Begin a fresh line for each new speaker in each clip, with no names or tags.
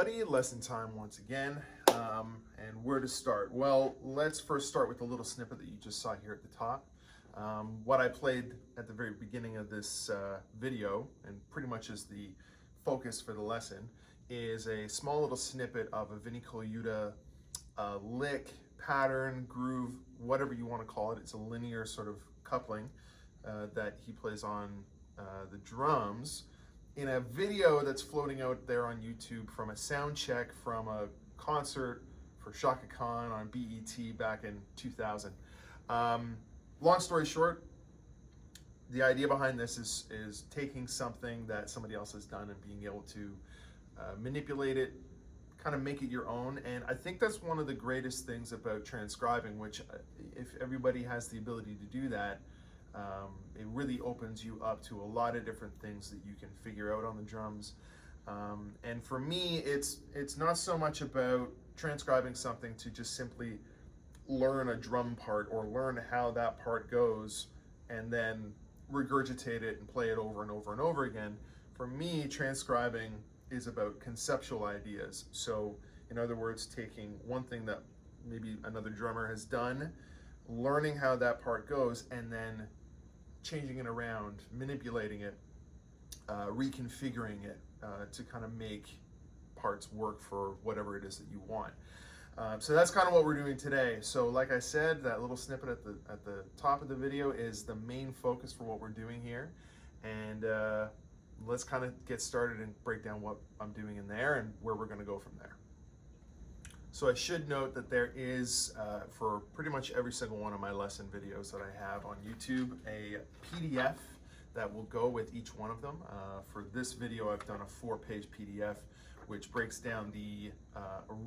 everybody. Lesson time once again. And where to start? Well, let's first start with the little snippet that you just saw here at the top. What I played at the very beginning of this video, and pretty much is the focus for the lesson, is a small little snippet of a Vinnie Colaiuta lick, pattern, groove, whatever you want to call it. It's a linear sort of coupling that he plays on the drums in a video that's floating out there on YouTube from a Soundcheck from a concert for Chaka Khan on BET back in 2000. Long story short, the idea behind this is taking something that somebody else has done and being able to manipulate it, kind of make it your own. And I think that's one of the greatest things about transcribing, which if everybody has the ability to do that, it really opens you up to a lot of different things that you can figure out on the drums. And for me, it's not so much about transcribing something to just simply learn a drum part or learn how that part goes and then regurgitate it and play it over and over and over again. For me, transcribing is about conceptual ideas. So in other words, taking one thing that maybe another drummer has done, learning how that part goes, and then changing it around, manipulating it, reconfiguring it to kind of make parts work for whatever it is that you want. So that's kind of what we're doing today. So like I said, that little snippet at the top of the video is the main focus for what we're doing here. And let's kind of get started and break down what I'm doing in there and where we're going to go from there. So I should note that there is, for pretty much every single one of my lesson videos that I have on YouTube, a PDF that will go with each one of them. For this video, I've done a 4-page PDF, which breaks down the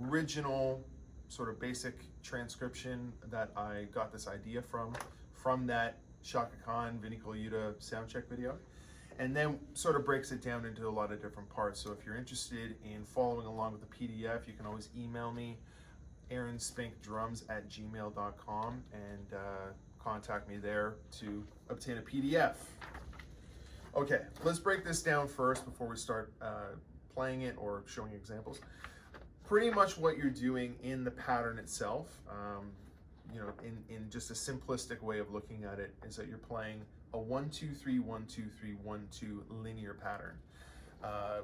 original sort of basic transcription that I got this idea from that Chaka Khan, Vinnie Colaiuta Soundcheck video. And then sort of breaks it down into a lot of different parts. So if you're interested in following along with the PDF, you can always email me, aaronspinkdrums@gmail.com, and contact me there to obtain a PDF. Okay, let's break this down first before we start playing it or showing examples. Pretty much what you're doing in the pattern itself, you know, in just a simplistic way of looking at it, is that you're playing a 1-2-3, 1-2-3, 1-2 linear pattern.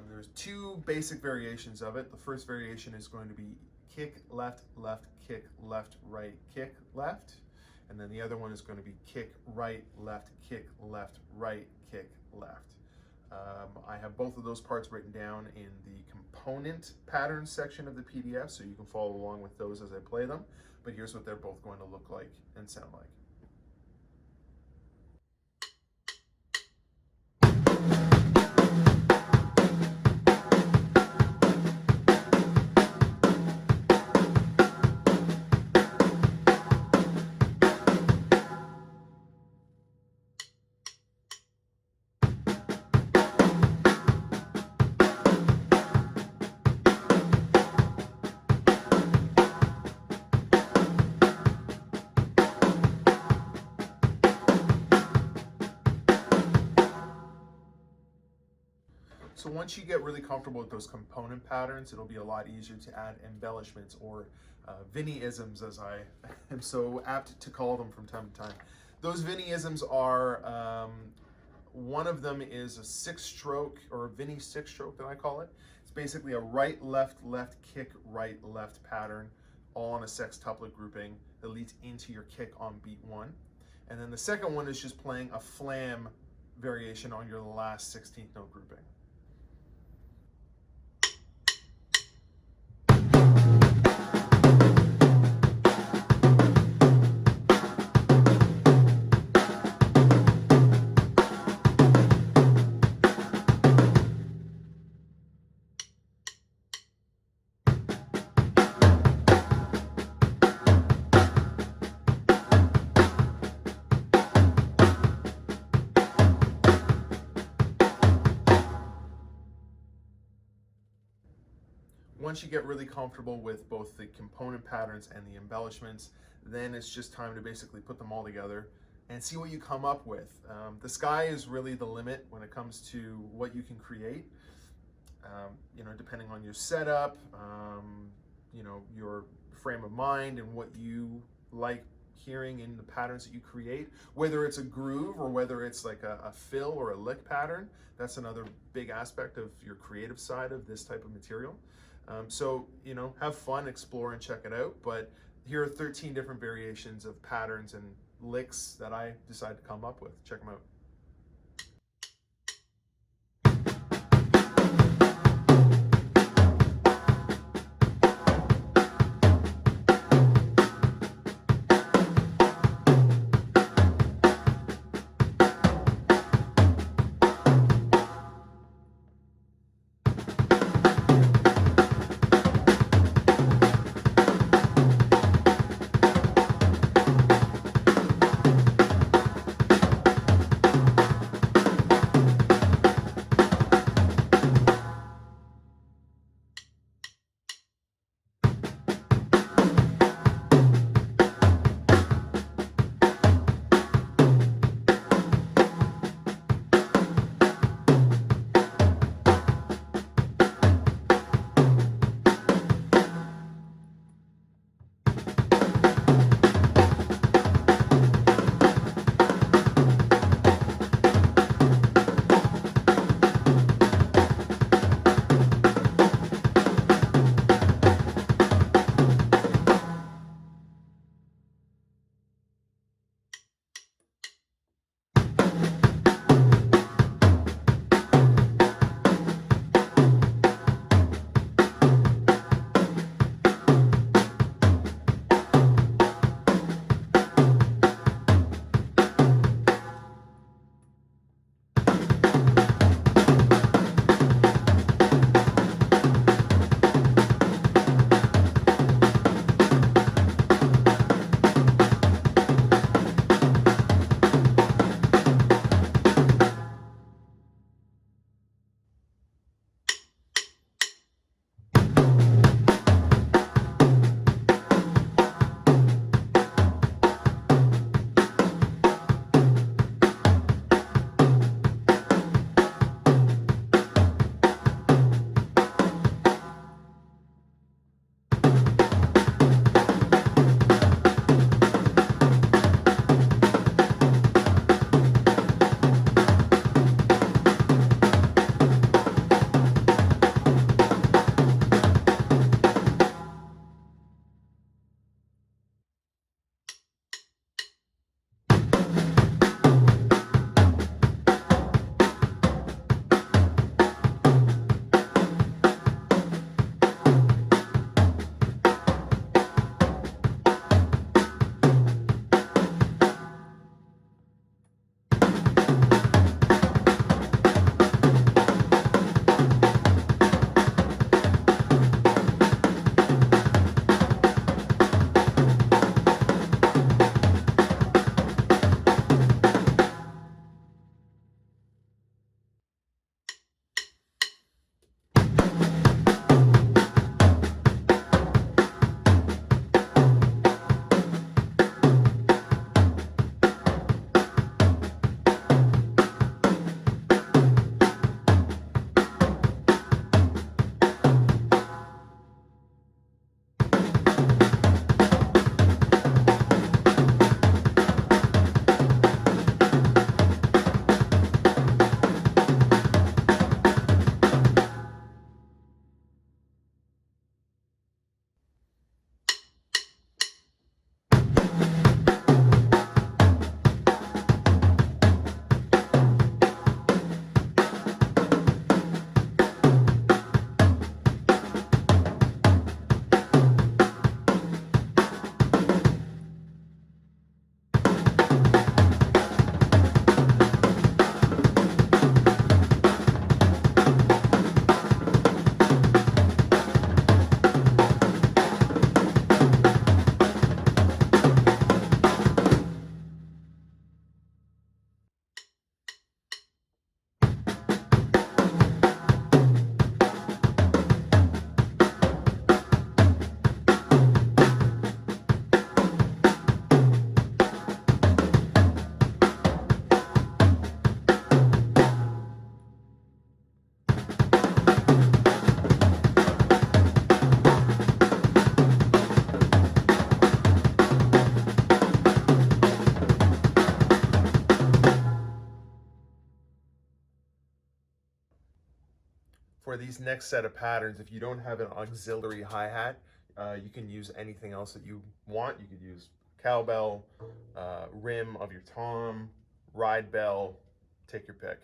There's two basic variations of it. The first variation is going to be kick, left, left, kick, left, right, kick, left. And then the other one is going to be kick, right, left, kick, left, right, kick, left. I have both of those parts written down in the component pattern section of the PDF, so you can follow along with those as I play them. But here's what they're both going to look like and sound like. So once you get really comfortable with those component patterns, it'll be a lot easier to add embellishments, or Vinnie-isms, as I am so apt to call them from time to time. Those Vinnie-isms are, one of them is a 6-stroke, or a Vinnie 6-stroke that I call it. It's basically a right, left, left, kick, right, left pattern, all on a sextuplet grouping that leads into your kick on beat 1. And then the second one is just playing a flam variation on your last 16th note grouping. Once you get really comfortable with both the component patterns and the embellishments, then it's just time to basically put them all together and see what you come up with. The sky is really the limit when it comes to what you can create. you know, depending on your setup, you know, your frame of mind and what you like hearing in the patterns that you create, whether it's a groove or whether it's like a fill or a lick pattern. That's another big aspect of your creative side of this type of material. So, you know, have fun, explore, and check it out. But here are 13 different variations of patterns and licks that I decided to come up with. Check them out. for these next set of patterns, if you don't have an auxiliary hi-hat, you can use anything else that you want. You could use cowbell, rim of your tom, ride bell, take your pick.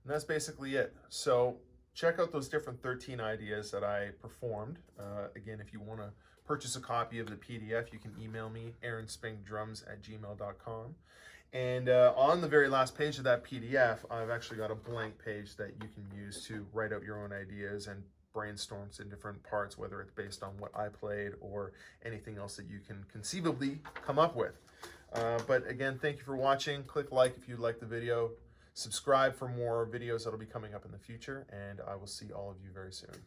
And that's basically it. So check out those different 13 ideas that I performed. Again, if you want to purchase a copy of the PDF, you can email me, aaronspinkdrums@gmail.com. And on the very last page of that PDF, I've actually got a blank page that you can use to write out your own ideas and brainstorm some different parts, whether it's based on what I played or anything else that you can conceivably come up with. But again, thank you for watching. Click like if you liked the video. Subscribe for more videos that'll be coming up in the future, and I will see all of you very soon.